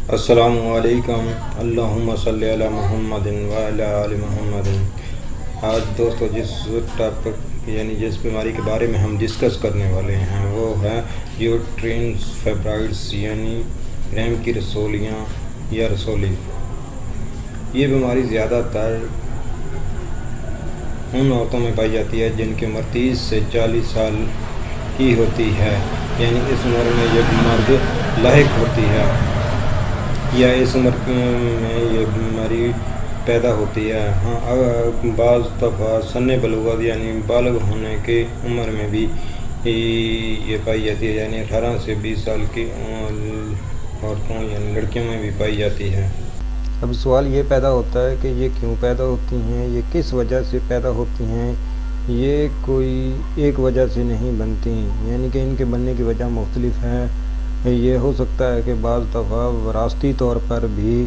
السلام علیکم، اللہم صلی علی محمد وعلی آل محمد۔ آج دوستو جس ٹاپک جس بیماری کے بارے میں ہم ڈسکس کرنے والے ہیں وہ ہے یوٹرین فائبرائڈز یعنی رحم کی رسولیاں یا رسولی۔ یہ بیماری زیادہ تر ان عورتوں میں پائی جاتی ہے جن کی عمر 30 سے 40 سال کی ہوتی ہے، یعنی اس عمر میں یہ بیماری لاحق ہوتی ہے یا اس عمر میں یہ بیماری پیدا ہوتی ہے۔ بعض دفعہ سن بلوغت یعنی بالغ ہونے کی عمر میں بھی یہ پائی جاتی ہے، یعنی 18 سے 20 سال کی عورتوں یعنی لڑکیوں میں بھی پائی جاتی ہے۔ اب سوال یہ پیدا ہوتا ہے کہ یہ کیوں پیدا ہوتی ہیں، یہ کس وجہ سے پیدا ہوتی ہیں۔ یہ کوئی ایک وجہ سے نہیں بنتی، یعنی کہ ان کے بننے کی وجہ مختلف ہے۔ یہ ہو سکتا ہے کہ بعض دفعہ وراثتی طور پر بھی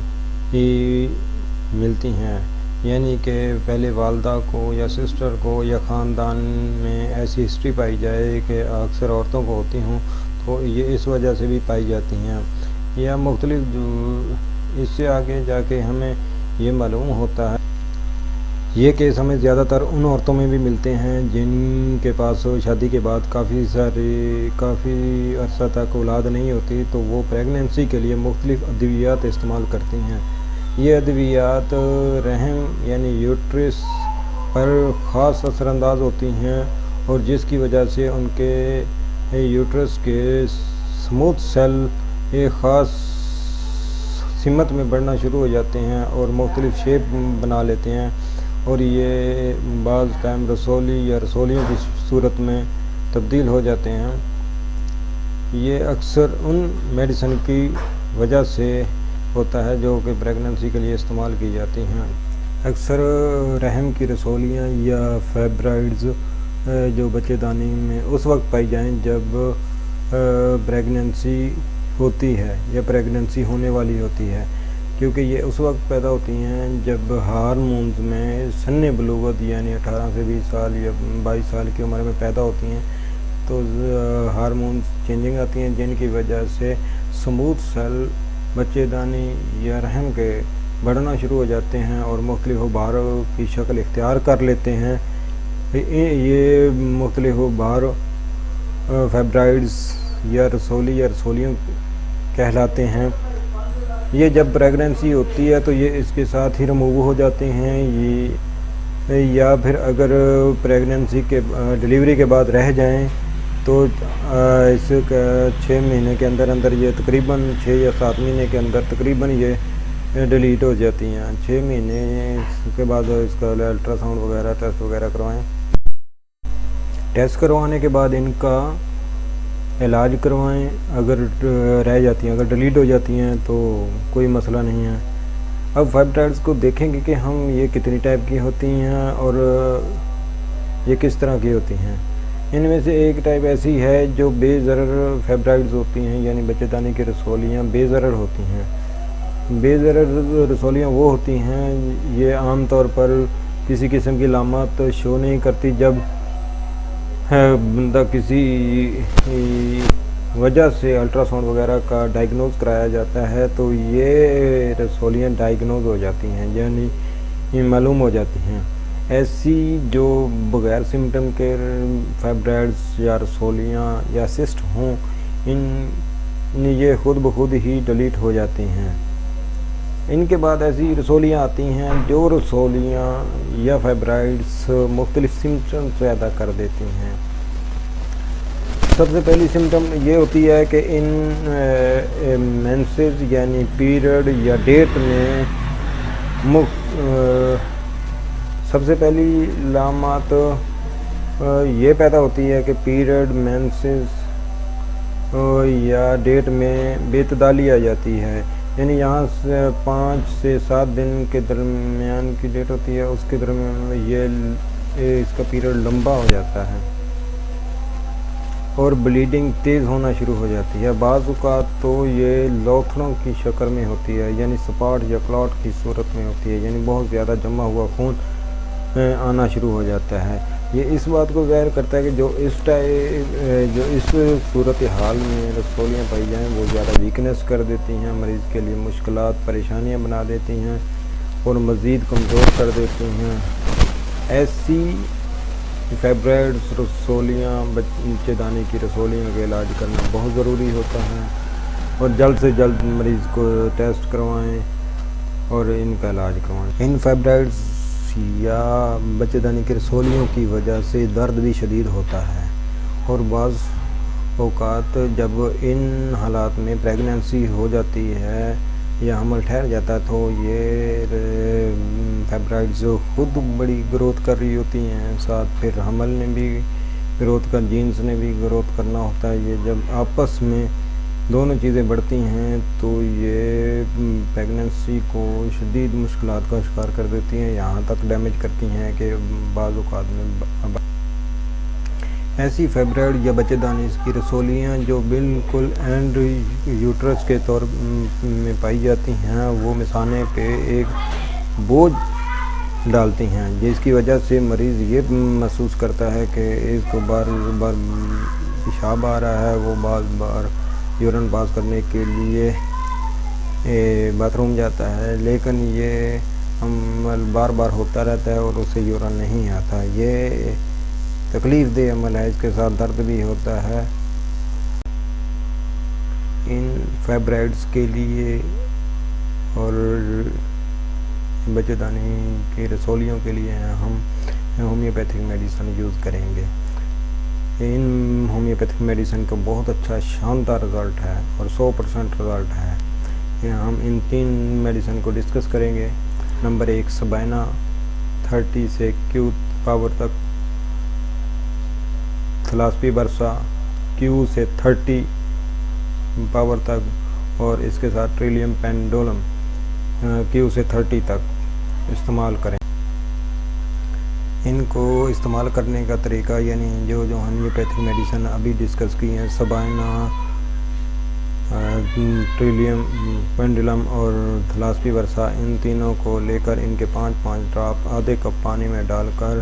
ملتی ہیں، یعنی کہ پہلے والدہ کو یا سسٹر کو یا خاندان میں ایسی ہسٹری پائی جائے کہ اکثر عورتوں کو ہوتی ہوں تو یہ اس وجہ سے بھی پائی جاتی ہیں، یا مختلف اس سے آگے جا کے ہمیں یہ معلوم ہوتا ہے یہ کیس ہمیں زیادہ تر ان عورتوں میں بھی ملتے ہیں جن کے پاس شادی کے بعد کافی عرصہ تک اولاد نہیں ہوتی، تو وہ پریگننسی کے لیے مختلف ادویات استعمال کرتی ہیں۔ یہ ادویات رحم یعنی یوٹرس پر خاص اثر انداز ہوتی ہیں اور جس کی وجہ سے ان کے یوٹرس کے سموتھ سیل ایک خاص سمت میں بڑھنا شروع ہو جاتے ہیں اور مختلف شیپ بنا لیتے ہیں، اور یہ بعض ٹائم رسولی یا رسولیوں کی صورت میں تبدیل ہو جاتے ہیں۔ یہ اکثر ان میڈیسن کی وجہ سے ہوتا ہے جو کہ پریگننسی کے لیے استعمال کی جاتی ہیں۔ اکثر رحم کی رسولیاں یا فائبرائڈز جو بچے دانی میں اس وقت پائی جائیں جب پریگننسی ہوتی ہے یا پریگننسی ہونے والی ہوتی ہے، کیونکہ یہ اس وقت پیدا ہوتی ہیں جب ہارمونز میں سن بلوغت یعنی 18 سے 20 سال یا 22 سال کی عمر میں پیدا ہوتی ہیں، تو ہارمونز چینجنگ آتی ہیں جن کی وجہ سے سموتھ سیل بچے دانی یا رحم کے بڑھنا شروع ہو جاتے ہیں اور مختلف ابھاروں کی شکل اختیار کر لیتے ہیں۔ یہ مختلف ابھار فائبرائڈز یا رسولیوں کہلاتے ہیں۔ یہ جب پریگننسی ہوتی ہے تو یہ اس کے ساتھ ہی ریموو ہو جاتے ہیں، یا پھر اگر پریگننسی کے ڈلیوری کے بعد رہ جائیں تو اس 6 مہینے کے اندر یہ تقریباً 6 یا 7 مہینے کے اندر تقریباً یہ ڈیلیٹ ہو جاتی ہیں۔ 6 مہینے کے بعد اس کا الٹرا ساؤنڈ وغیرہ ٹیسٹ وغیرہ کروائیں۔ ٹیسٹ کروانے کے بعد ان کا علاج کروائیں، اگر رہ جاتی ہیں، اگر ڈیلیٹ ہو جاتی ہیں تو کوئی مسئلہ نہیں ہے۔ اب فائبرائڈز کو دیکھیں گے کہ ہم یہ کتنی ٹائپ کی ہوتی ہیں اور یہ کس طرح کی ہوتی ہیں۔ ان میں سے ایک ٹائپ ایسی ہے جو بے ضرر فائبرائڈز ہوتی ہیں، یعنی بچے دانی کی رسولیاں بے ضرر ہوتی ہیں۔ بے ضرر رسولیاں وہ ہوتی ہیں، یہ عام طور پر کسی قسم کی علامات شو نہیں کرتی۔ جب بندہ کسی وجہ سے الٹرا ساؤنڈ وغیرہ کا ڈائگنوز کرایا جاتا ہے تو یہ رسولیاں ڈائگنوز ہو جاتی ہیں، یعنی معلوم ہو جاتی ہیں۔ ایسی جو بغیر سمٹم کے فائبرائڈز یا رسولیاں یا سسٹ ہوں، یہ خود بخود ہی ڈیلیٹ ہو جاتی ہیں۔ ان کے بعد ایسی رسولیاں آتی ہیں جو رسولیاں یا فائبرائڈز مختلف سمٹمز پیدا کر دیتی ہیں۔ سب سے پہلی سمٹم یہ ہوتی ہے کہ ان مینسز یعنی پیریڈ یا ڈیٹ میں سب سے پہلی علامات یہ پیدا ہوتی ہے کہ پیریڈ مینسز یا ڈیٹ میں بے اعتدالی آ جاتی ہے، یعنی یہاں سے 5 سے 7 دن کے درمیان کی ڈیٹ ہوتی ہے، اس کے درمیان اس کا پیریڈ لمبا ہو جاتا ہے اور بلیڈنگ تیز ہونا شروع ہو جاتی ہے۔ بعض اوقات تو یہ لوتھڑوں کی شکل میں ہوتی ہے، یعنی سپاٹ یا کلاٹ کی صورت میں ہوتی ہے، یعنی بہت زیادہ جمع ہوا خون آنا شروع ہو جاتا ہے۔ یہ اس بات کو ظاہر کرتا ہے کہ جو اس صورت حال میں رسولیاں پائی جائیں وہ زیادہ ویکنس کر دیتی ہیں، مریض کے لیے مشکلات پریشانیاں بنا دیتی ہیں اور مزید کمزور کر دیتی ہیں۔ ایسی فائبرائڈز رسولیاں، بچے دانی کی رسولیوں کا علاج کرنا بہت ضروری ہوتا ہے، اور جلد سے جلد مریض کو ٹیسٹ کروائیں اور ان کا علاج کروائیں۔ ان فائبرائڈز یا بچے دانی کی رسولیوں کی وجہ سے درد بھی شدید ہوتا ہے، اور بعض اوقات جب ان حالات میں پریگننسی ہو جاتی ہے یا حمل ٹھہر جاتا ہے تو یہ فائبرائڈز خود بڑی گروتھ کر رہی ہوتی ہیں، ساتھ پھر حمل نے بھی گروتھ کر، جینز نے بھی گروتھ کرنا ہوتا ہے۔ یہ جب آپس میں دونوں چیزیں بڑھتی ہیں تو یہ پریگننسی کو شدید مشکلات کا شکار کر دیتی ہیں، یہاں تک ڈیمیج کرتی ہیں کہ بعض اوقات میں ایسی فائبرائڈ یا بچے دانی کی رسولیاں جو بالکل اینڈ یوٹرس کے طور میں پائی جاتی ہیں وہ مثانے پہ ایک بوجھ ڈالتی ہیں، جس کی وجہ سے مریض یہ محسوس کرتا ہے کہ اس کو بار بار پیشاب آ رہا ہے، وہ بار یورین پاس کرنے کے لیے باتھ روم جاتا ہے، لیکن یہ عمل بار بار ہوتا رہتا ہے اور اسے یورین نہیں آتا۔ یہ تکلیف دہ عمل ہے، اس کے ساتھ درد بھی ہوتا ہے۔ ان فائبرائڈز کے لیے اور بچے دانی کی رسولیوں کے لیے ہم ہومیوپیتھک میڈیسن یوز کریں گے۔ ان ہومیوپیتھک میڈیسن کا بہت اچھا شاندار رزلٹ ہے اور 100% رزلٹ ہے۔ ہم ان 3 میڈیسن کو ڈسکس کریں گے۔ نمبر 1 سبائنا 30 سے Q پاور تک، تھلاسپی برسا Q سے 30 پاور تک، اور اس کے ساتھ ٹریلیم پینڈولم Q سے 30 تک استعمال کریں۔ ان کو استعمال کرنے کا طریقہ یعنی جو ہومیوپیتھک میڈیسن ابھی ڈسکس کی ہیں، سبائنا، ٹریلیم پینڈولم اور تھلاسپی برسا، ان تینوں کو لے کر ان کے 5 ڈراپ آدھے کپ پانی میں ڈال کر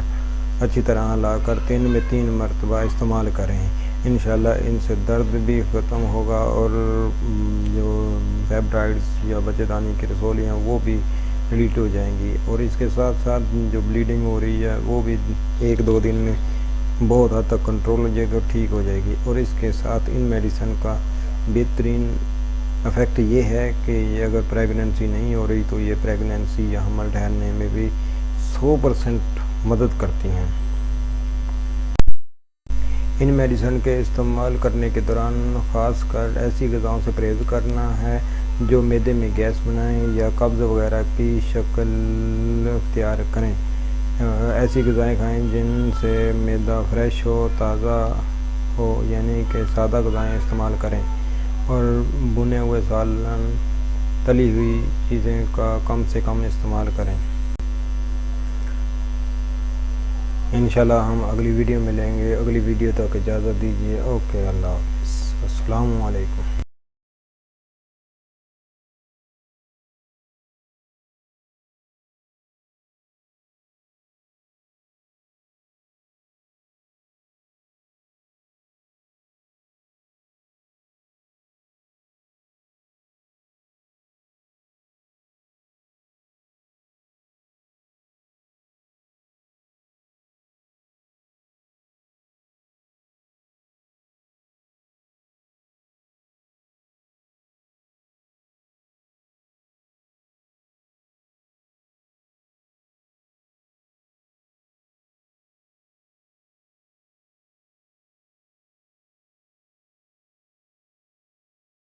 اچھی طرح ہلا کر 3 میں 3 مرتبہ استعمال کریں۔ انشاءاللہ ان سے درد بھی ختم ہوگا اور جو فائبرائڈز یا بچے دانی کی رسولیاں وہ بھی ڈیلیٹ ہو جائیں گی، اور اس کے ساتھ ساتھ جو بلیڈنگ ہو رہی ہے وہ بھی 1-2 دن میں بہت حد تک کنٹرول ہو جائے گا، ٹھیک ہو جائے گی۔ اور اس کے ساتھ ان میڈیسن کا بہترین افیکٹ یہ ہے کہ یہ اگر پریگننسی نہیں ہو رہی تو یہ پریگننسی یا حمل ٹھہرنے میں بھی 100% مدد کرتی ہیں۔ ان میڈیسن کے استعمال کرنے کے دوران خاص کر ایسی غذاؤں سے پرہیز کرنا ہے جو معدے میں گیس بنائیں یا قبض وغیرہ کی شکل اختیار کریں۔ ایسی غذائیں کھائیں جن سے معدہ فریش ہو، تازہ ہو، یعنی کہ سادہ غذائیں استعمال کریں، اور بھنے ہوئے سالن، تلی ہوئی چیزیں کا کم سے کم استعمال کریں۔ انشاءاللہ ہم اگلی ویڈیو میں لیں گے۔ اگلی ویڈیو تک اجازت دیجیے۔ اوکے، اللہ حافظ، السلام علیکم۔